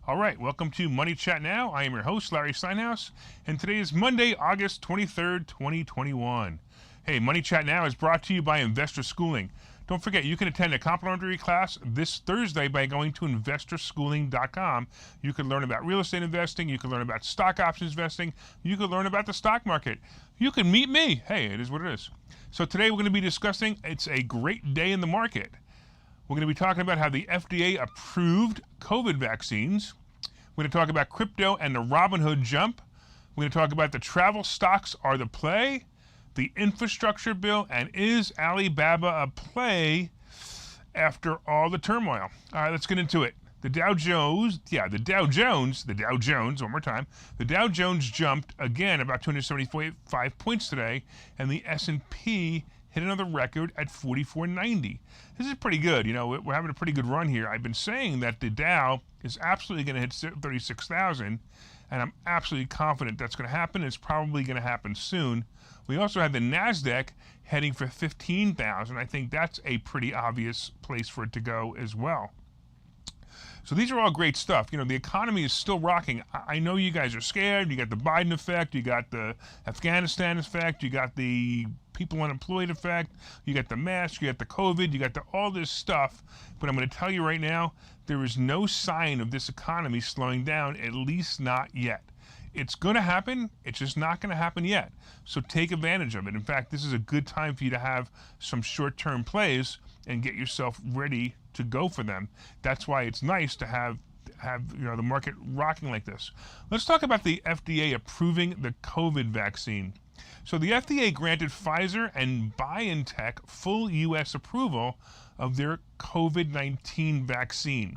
All right, welcome to Money Chat Now. I am your host, Larry Steinhouse, and today is Monday, August 23rd, 2021. Hey, Money Chat Now is brought to you by Investor Schooling. Don't forget, you can attend a complimentary class this Thursday by going to investorschooling.com. You can learn about real estate investing, you can learn about stock options investing, you can learn about the stock market. You can meet me. Hey, it is what it is. So today we're going to be discussing, it's a great day in the market. We're going to be talking about how the FDA approved COVID vaccines. We're going to talk about crypto and the Robinhood jump. We're going to talk about the travel stocks are the play, the infrastructure bill, and is Alibaba a play after all the turmoil? All right, let's get into it. The Dow Jones, one more time. The Dow Jones jumped again about 275 points today, and the S&P hit another record at 4490. This is pretty good. You know, we're having a pretty good run here. I've been saying that the Dow is absolutely going to hit 36,000, and I'm absolutely confident that's going to happen. It's probably going to happen soon. We also have the NASDAQ heading for 15,000. I think that's a pretty obvious place for it to go as well. So these are all great stuff. You know, the economy is still rocking. I know you guys are scared. You got the Biden effect. You got the Afghanistan effect. You got the people unemployed effect. You got the mask. You got the COVID. You got all this stuff. But I'm going to tell you right now, there is no sign of this economy slowing down, at least not yet. It's going to happen. It's just not going to happen yet. So take advantage of it. In fact, this is a good time for you to have some short-term plays and get yourself ready to go for them. That's why it's nice to have the market rocking like this. Let's talk about the FDA approving the COVID vaccine. So the FDA granted Pfizer and BioNTech full U.S. approval of their COVID-19 vaccine.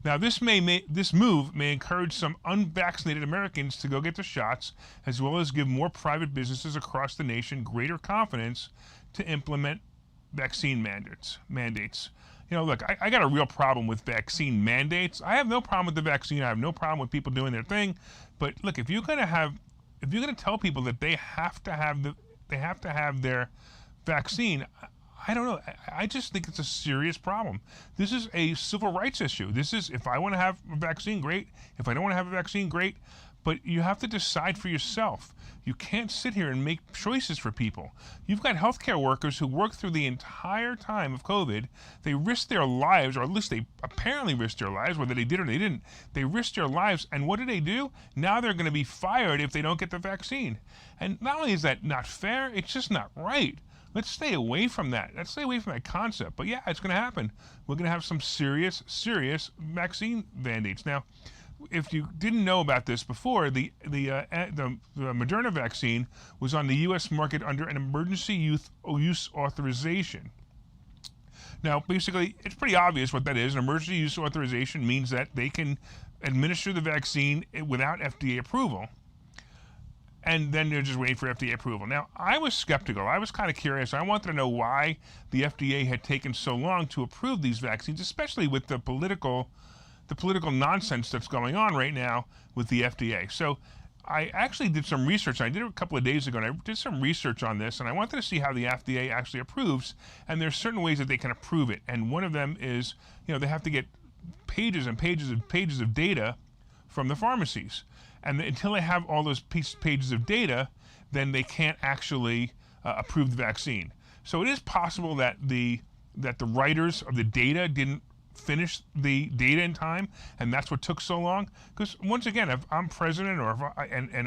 Now, this move may encourage some unvaccinated Americans to go get the shots, as well as give more private businesses across the nation greater confidence to implement vaccine mandates. You know, look, I got a real problem with vaccine mandates. I have no problem with the vaccine. I have no problem with people doing their thing. But look, if you're going to tell people that they have to have their vaccine, I don't know. I just think it's a serious problem. This is a civil rights issue. This is, if I want to have a vaccine, great. If I don't want to have a vaccine, great. But you have to decide for yourself. You can't sit here and make choices for people. You've got healthcare workers who worked through the entire time of COVID. They risked their lives, or at least they apparently risked their lives, whether they did or they didn't. They risked their lives, and what do? Now they're going to be fired if they don't get the vaccine. And not only is that not fair, it's just not right. Let's stay away from that. Let's stay away from that concept. But yeah, it's going to happen. We're going to have some serious vaccine mandates. Now, if you didn't know about this before, the Moderna vaccine was on the U.S. market under an emergency use authorization. Now, basically, it's pretty obvious what that is. An emergency use authorization means that they can administer the vaccine without FDA approval, and then they're just waiting for FDA approval. Now, I was skeptical. I was kind of curious. I wanted to know why the FDA had taken so long to approve these vaccines, especially with the political nonsense that's going on right now with the FDA. So I actually did some research. I did it a couple of days ago, and I did some research on this, and I wanted to see how the FDA actually approves, and there's certain ways that they can approve it. And one of them is, you know, they have to get pages and pages and pages of data from the pharmacies. And until they have all those pages of data, then they can't actually approve the vaccine. So it is possible that the writers of the data didn't finish the data in time, and that's what took so long. Because once again, if I'm president, or if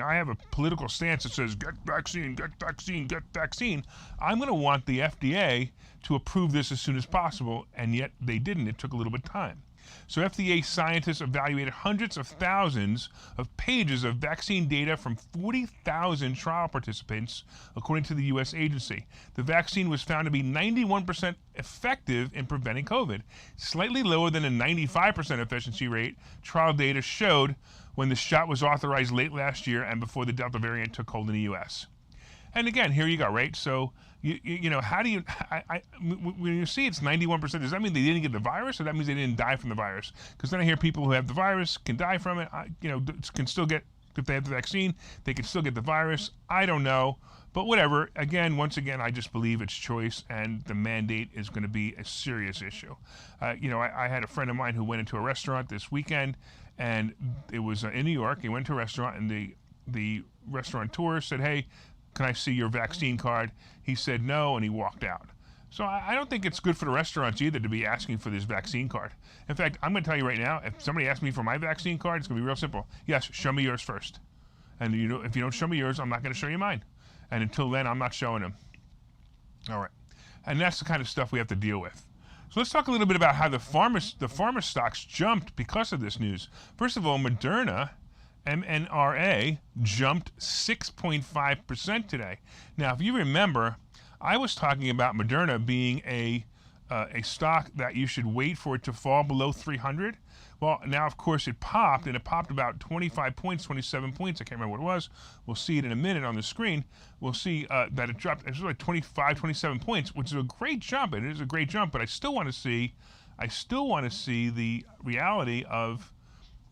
I have a political stance that says get vaccine, get vaccine, get vaccine, I'm going to want the FDA to approve this as soon as possible, and yet they didn't. It took a little bit of time. So FDA scientists evaluated hundreds of thousands of pages of vaccine data from 40,000 trial participants, according to the U.S. agency. The vaccine was found to be 91% effective in preventing COVID, slightly lower than a 95% efficiency rate trial data showed when the shot was authorized late last year and before the Delta variant took hold in the U.S. And again, here you go, right? So, you know, how do you, when you see it's 91%, does that mean they didn't get the virus, or that means they didn't die from the virus? Because then I hear people who have the virus can die from it, you know, can still get, if they have the vaccine, they can still get the virus. I don't know. But whatever. Again, once again, I just believe it's choice, and the mandate is going to be a serious issue. I had a friend of mine who went into a restaurant this weekend, and it was in New York. He went to a restaurant, and the restaurateur said, "Hey, can I see your vaccine card?" He said no, and he walked out. So I don't think it's good for the restaurants either to be asking for this vaccine card. In fact, I'm going to tell you right now, if somebody asks me for my vaccine card, it's going to be real simple. Yes, show me yours first. And if you don't show me yours, I'm not going to show you mine. And until then, I'm not showing them. All right. And that's the kind of stuff we have to deal with. So let's talk a little bit about how the pharma stocks jumped because of this news. First of all, Moderna, MNRA, jumped 6.5% today. Now, if you remember, I was talking about Moderna being a stock that you should wait for it to fall below 300. Well, now, of course, it popped, and it popped about 25 points, 27 points. I can't remember what it was. We'll see it in a minute on the screen. We'll see that it dropped. It was like 25, 27 points, which is a great jump. It is a great jump, but I still want to see the reality of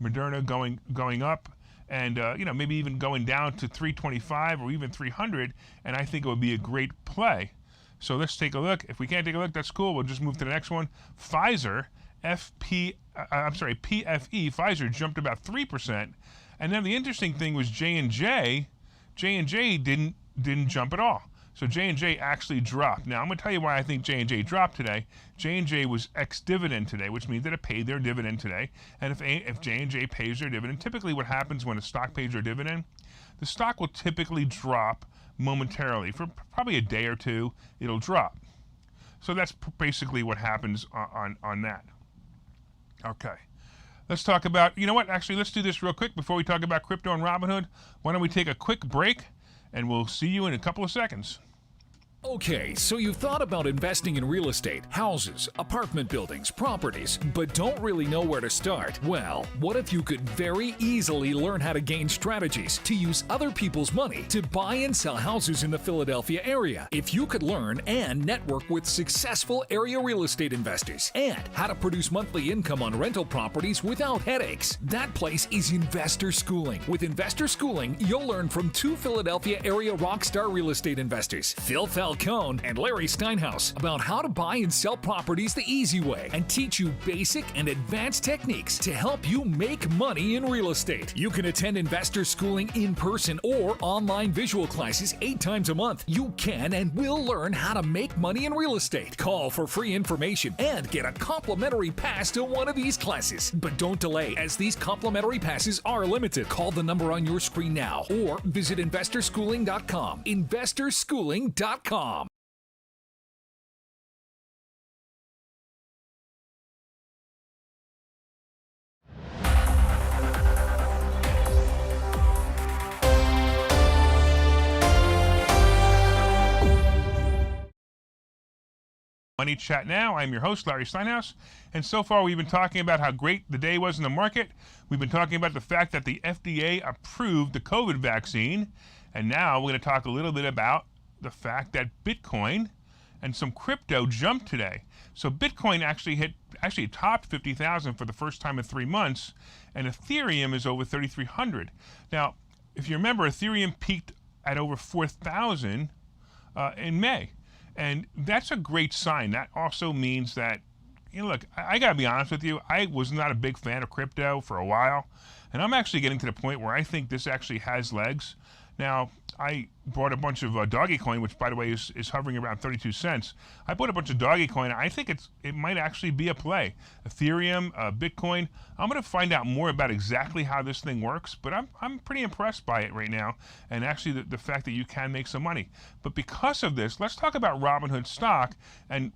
Moderna going up, and maybe even going down to 325 or even 300, and I think it would be a great play. So let's take a look. If we can't take a look, that's cool. We'll just move to the next one. Pfizer, PFE, Pfizer jumped about 3%, and then the interesting thing was J&J. J&J didn't jump at all. So J&J actually dropped. Now I'm going to tell you why I think J&J dropped today. J&J was ex-dividend today, which means that it paid their dividend today. And if J&J pays their dividend, typically what happens when a stock pays their dividend, the stock will typically drop momentarily. For probably a day or two, it'll drop. So that's basically what happens on that. Okay. Let's talk about, actually, let's do this real quick before we talk about crypto and Robinhood. Why don't we take a quick break, and we'll see you in a couple of seconds. Okay, so you've thought about investing in real estate, houses, apartment buildings, properties, but don't really know where to start? Well, what if you could very easily learn how to gain strategies to use other people's money to buy and sell houses in the Philadelphia area? If you could learn and network with successful area real estate investors and how to produce monthly income on rental properties without headaches, that place is Investor Schooling. With Investor Schooling, you'll learn from two Philadelphia area rockstar real estate investors, Phil Falcone and Larry Steinhouse, about how to buy and sell properties the easy way and teach you basic and advanced techniques to help you make money in real estate. You can attend Investor Schooling in person or online visual classes 8 times a month. You can and will learn how to make money in real estate. Call for free information and get a complimentary pass to one of these classes. But don't delay, as these complimentary passes are limited. Call the number on your screen now or visit investorschooling.com. investorschooling.com. Money Chat Now. I'm your host, Larry Steinhouse, and so far we've been talking about how great the day was in the market. We've been talking about the fact that the FDA approved the COVID vaccine, and now we're going to talk a little bit about the fact that Bitcoin and some crypto jumped today. So Bitcoin actually topped 50,000 for the first time in 3 months, and Ethereum is over 3,300. Now, if you remember, Ethereum peaked at over 4,000 in May. And that's a great sign. That also means that, look, I got to be honest with you. I was not a big fan of crypto for a while. And I'm actually getting to the point where I think this actually has legs. Now, I bought a bunch of Dogecoin, which, by the way, is hovering around 32 cents. I bought a bunch of Dogecoin. I think it might actually be a play. Ethereum, Bitcoin. I'm going to find out more about exactly how this thing works, but I'm pretty impressed by it right now, and actually the fact that you can make some money. But because of this, let's talk about Robinhood stock. And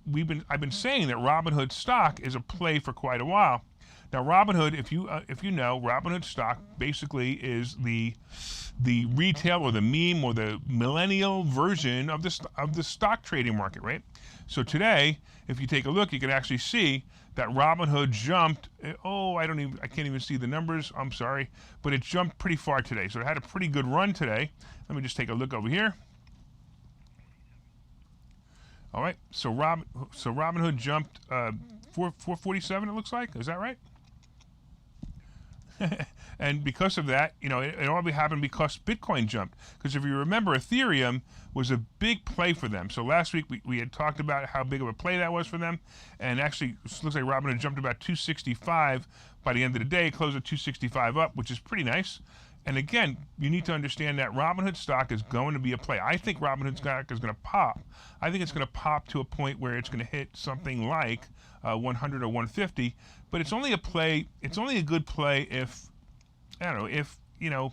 I've been saying that Robinhood stock is a play for quite a while. Now, Robinhood, if you know, Robinhood stock basically is the retail or the meme or the millennial version of the stock trading market, right? So today, if you take a look, you can actually see that Robinhood jumped. I can't even see the numbers. I'm sorry, but it jumped pretty far today. So it had a pretty good run today. Let me just take a look over here. All right, so Robinhood jumped 447. It looks like. Is that right? And because of that, it all happened because Bitcoin jumped. Because if you remember, Ethereum was a big play for them. So last week we had talked about how big of a play that was for them. And actually, it looks like Robinhood jumped about 265 by the end of the day, closed at 265 up, which is pretty nice. And again, you need to understand that Robinhood stock is going to be a play. I think Robinhood stock is going to pop. I think it's going to pop to a point where it's going to hit something like 100 or 150. But it's only a play. It's only a good play if, I don't know,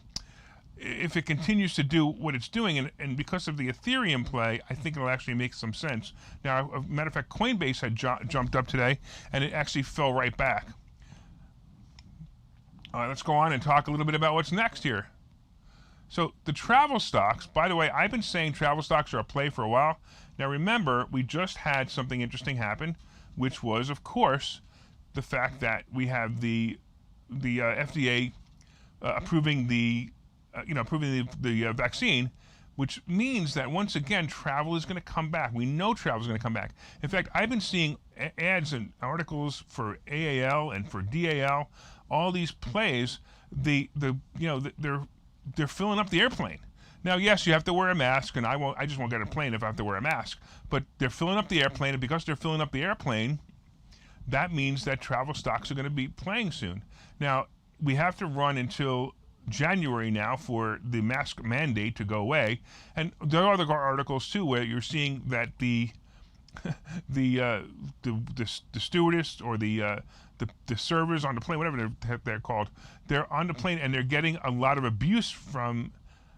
if it continues to do what it's doing. And because of the Ethereum play, I think it'll actually make some sense. Now, as a matter of fact, Coinbase had jumped up today, and it actually fell right back. Let's go on and talk a little bit about what's next here. So the travel stocks, by the way, I've been saying travel stocks are a play for a while. Now remember, we just had something interesting happen, which was, of course, the fact that we have the FDA approving the vaccine, which means that once again travel is going to come back. We know travel is going to come back. In fact, I've been seeing ads and articles for AAL and for DAL. All these plays, they're filling up the airplane. Now, yes, you have to wear a mask, and I just won't get a plane if I have to wear a mask. But they're filling up the airplane, and because they're filling up the airplane, that means that travel stocks are going to be playing soon. Now, we have to run until January now for the mask mandate to go away, and there are other articles too where you're seeing that the stewardess or the servers on the plane, whatever they're called, they're on the plane and they're getting a lot of abuse from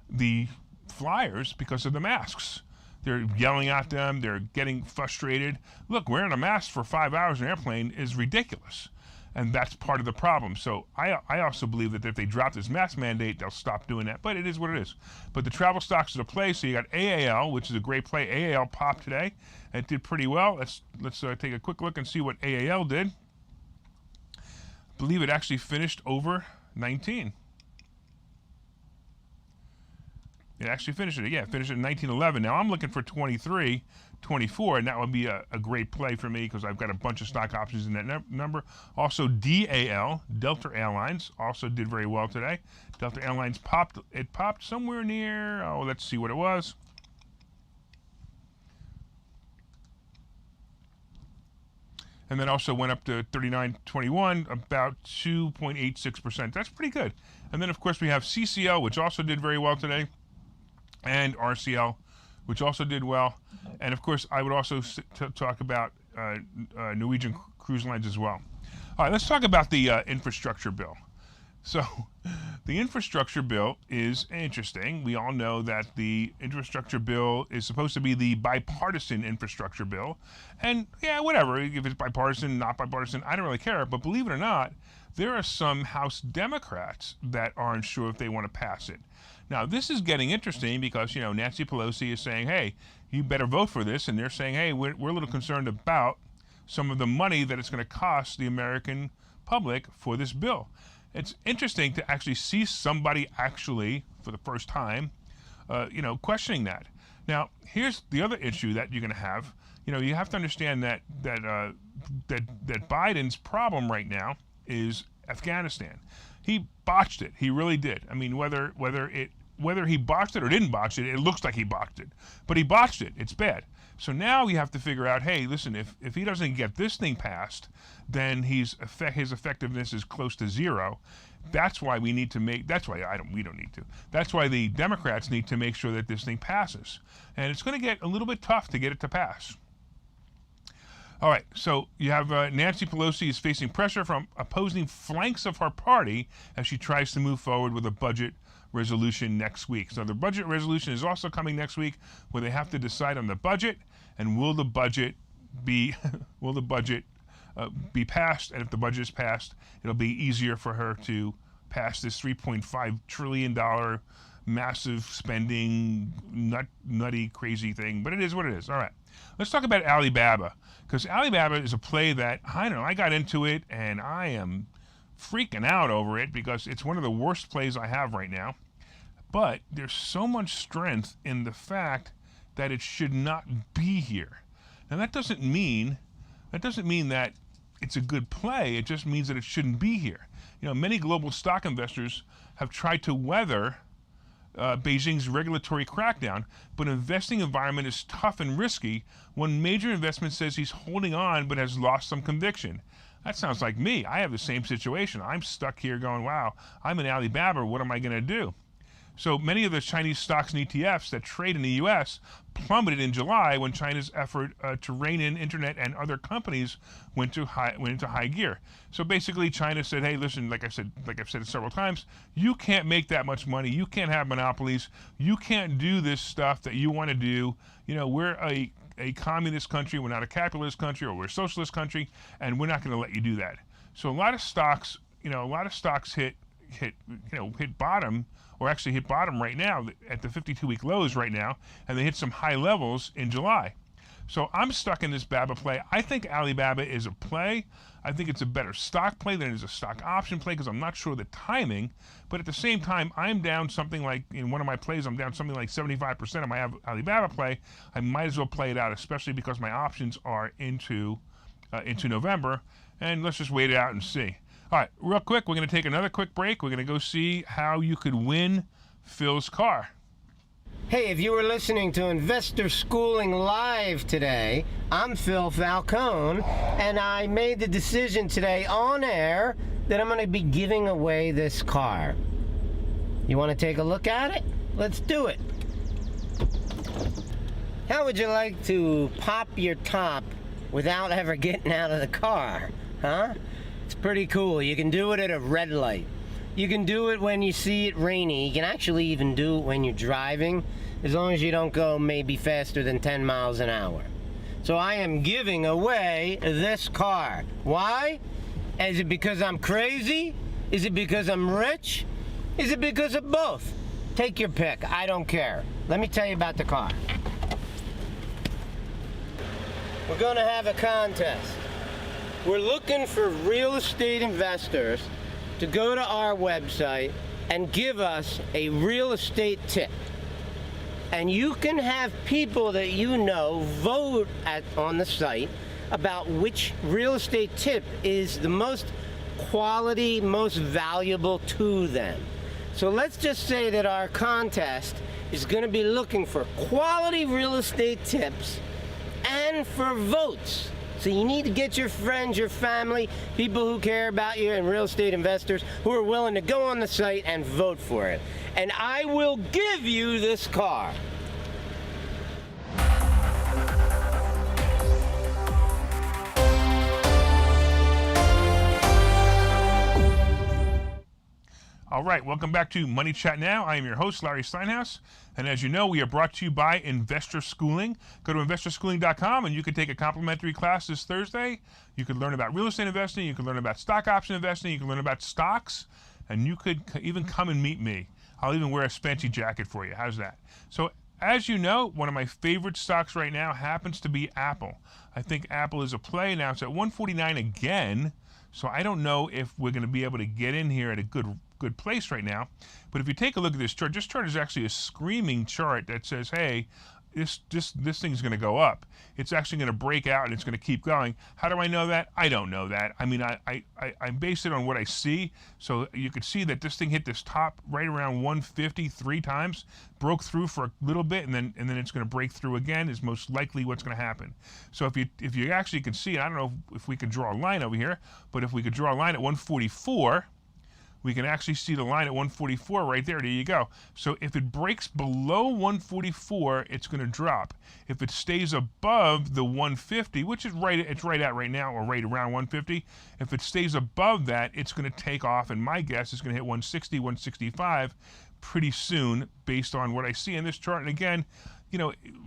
the flyers because of the masks. They're yelling at them. They're getting frustrated. Look, wearing a mask for 5 hours in an airplane is ridiculous. And that's part of the problem. So I also believe that if they drop this mask mandate, they'll stop doing that. But it is what it is. But the travel stocks are the play. So you got AAL, which is a great play. AAL popped today. It did pretty well. Let's take a quick look and see what AAL did. I believe it actually finished over 19. It actually finished it. Yeah, it finished at 1911. Now I'm looking for 23, 24, and that would be a great play for me because I've got a bunch of stock options in that number. Also, DAL, Delta Airlines, also did very well today. Delta Airlines popped. It popped somewhere near, let's see what it was. And then also went up to 39.21, about 2.86%. That's pretty good. And then, of course, we have CCL, which also did very well today, and RCL, which also did well. And, of course, I would also talk about Norwegian Cruise Lines as well. All right, let's talk about the infrastructure bill. So the infrastructure bill is interesting. We all know that the infrastructure bill is supposed to be the bipartisan infrastructure bill. And, yeah, whatever, if it's bipartisan, not bipartisan, I don't really care. But believe it or not, there are some House Democrats that aren't sure if they want to pass it. Now, this is getting interesting because, Nancy Pelosi is saying, hey, you better vote for this. And they're saying, hey, we're a little concerned about some of the money that it's going to cost the American public for this bill. It's interesting to actually see somebody actually, for the first time, questioning that. Now, here's the other issue that you're going to have. You have to understand that Biden's problem right now is Afghanistan. He botched it. He really did. I mean, whether he botched it or didn't botch it, it looks like he botched it. But he botched it. It's bad. So now you have to figure out, hey, listen, if he doesn't get this thing passed, then his effectiveness is close to zero. That's why we need to make. That's why we don't need to. That's why the Democrats need to make sure that this thing passes. And it's going to get a little bit tough to get it to pass. All right, so you have Nancy Pelosi is facing pressure from opposing flanks of her party as she tries to move forward with a budget resolution next week. So the budget resolution is also coming next week, where they have to decide on the budget and will the budget be be passed. And if the budget is passed, it'll be easier for her to pass this $3.5 trillion massive spending, nutty, crazy thing. But it is what it is. All right. Let's talk about Alibaba, because Alibaba is a play that, I don't know, I got into it and I am freaking out over it because it's one of the worst plays I have right now. But there's so much strength in the fact that it should not be here. Now that doesn't mean that it's a good play. It just means that it shouldn't be here. many global stock investors have tried to weather Beijing's regulatory crackdown, but investing environment is tough and risky. One major investment says he's holding on but has lost some conviction. That sounds like me. I have the same situation. I'm stuck here going, wow, I'm in Alibaba. What am I going to do? So many of the Chinese stocks and ETFs that trade in the U.S. plummeted in July when China's effort to rein in internet and other companies went into high gear. So basically, China said, "Hey, listen, like I've said it several times, you can't make that much money. You can't have monopolies. You can't do this stuff that you want to do. We're a communist country. We're not a capitalist country, or we're a socialist country, and we're not going to let you do that." So a lot of stocks hit bottom, or actually hit bottom right now at the 52-week lows right now, and they hit some high levels in July. So I'm stuck in this BABA play. I think Alibaba is a play. I think it's a better stock play than it is a stock option play because I'm not sure the timing. But at the same time, I'm down something like, in one of my plays, I'm down something like 75% of my Alibaba play. I might as well play it out, especially because my options are into November. And let's just wait it out and see. All right, real quick, we're going to take another quick break. We're going to go see how you could win Phil's car. Hey, if you were listening to Investor Schooling Live today, I'm Phil Falcone, and I made the decision today on air that I'm going to be giving away this car. You want to take a look at it? Let's do it. How would you like to pop your top without ever getting out of the car? Huh? It's pretty cool. You can do it at a red light. You can do it when you see it rainy. You can actually even do it when you're driving, as long as you don't go maybe faster than 10 miles an hour. So I am giving away this car. Why? Is it because I'm crazy? Is it because I'm rich? Is it because of both? Take your pick. I don't care. Let me tell you about the car. We're going to have a contest. We're looking for real estate investors to go to our website and give us a real estate tip. And you can have people that you know vote on the site about which real estate tip is the most quality, most valuable to them. So let's just say that our contest is going to be looking for quality real estate tips and for votes. So you need to get your friends, your family, people who care about you, and real estate investors who are willing to go on the site and vote for it. And I will give you this car. All right, welcome back to Money Chat Now. I am your host, Larry Steinhouse. And as you know, we are brought to you by Investor Schooling. Go to investorschooling.com and you can take a complimentary class this Thursday. You can learn about real estate investing. You can learn about stock option investing. You can learn about stocks. And you could even come and meet me. I'll even wear a fancy jacket for you. How's that? So as you know, one of my favorite stocks right now happens to be Apple. I think Apple is a play. Now it's at 149 again. So I don't know if we're going to be able to get in here at a good place right now. But if you take a look at this chart is actually a screaming chart that says, hey, this thing's going to go up. It's actually going to break out and it's going to keep going. How do I know that? I don't know that. I mean, I base it on what I see. So you could see that this thing hit this top right around 150 3 times, broke through for a little bit, and then it's going to break through again is most likely what's going to happen. So if you actually can see, I don't know if we could draw a line over here, but if we could draw a line at 144, we can actually see the line at 144 right there. There you go. So if it breaks below 144, it's going to drop. If it stays above the 150, which is it's right at right now, or right around 150, if it stays above that, it's going to take off. And my guess is going to hit 160, 165 pretty soon based on what I see in this chart. And again,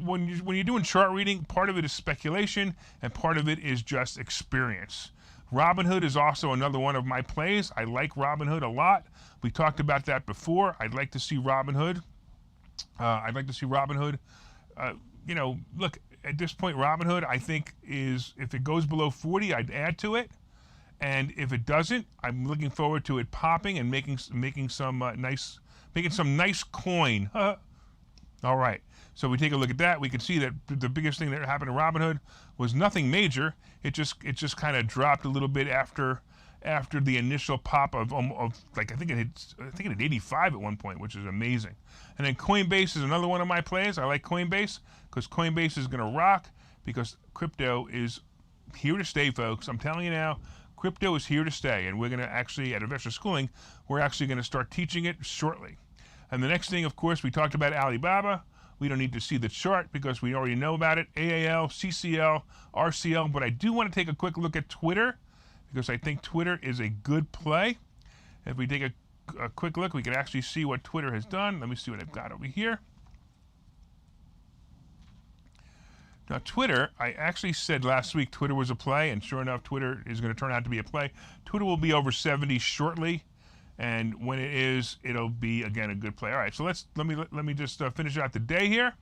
when you're doing chart reading, part of it is speculation and part of it is just experience. Robinhood is also another one of my plays. I like Robinhood a lot. We talked about that before. I'd like to see Robinhood. Look, at this point, Robinhood, I think if it goes below 40, I'd add to it. And if it doesn't, I'm looking forward to it popping and making some nice coin. All right. So we take a look at that. We can see that the biggest thing that happened to Robinhood was nothing major. It just kind of dropped a little bit after after the initial pop of like I think it hit 85 at one point, which is amazing. And then Coinbase is another one of my plays. I like Coinbase because Coinbase is going to rock because crypto is here to stay, folks. I'm telling you now, crypto is here to stay, and we're going to actually, at Investor Schooling, we're actually going to start teaching it shortly. And the next thing, of course, we talked about Alibaba. We don't need to see the chart because we already know about it. AAL, CCL, RCL. But I do want to take a quick look at Twitter because I think Twitter is a good play. If we take a quick look, we can actually see what Twitter has done. Let me see what I've got over here. Now, Twitter, I actually said last week Twitter was a play, and sure enough, Twitter is going to turn out to be a play. Twitter will be over 70 shortly, and when it is, it'll be, again, a good play. All right, so let me just finish out the day here.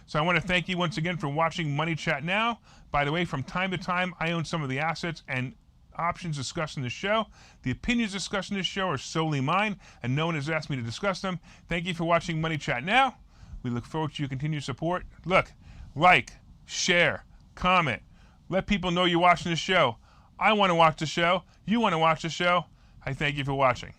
So I want to thank you once again for watching Money Chat Now. By the way, from time to time, I own some of the assets and options discussed in the show. The opinions discussed in this show are solely mine, and no one has asked me to discuss them. Thank you for watching Money Chat Now. We look forward to your continued support. Look, like, share, comment. Let people know you're watching the show. I want to watch the show. You want to watch the show. I thank you for watching.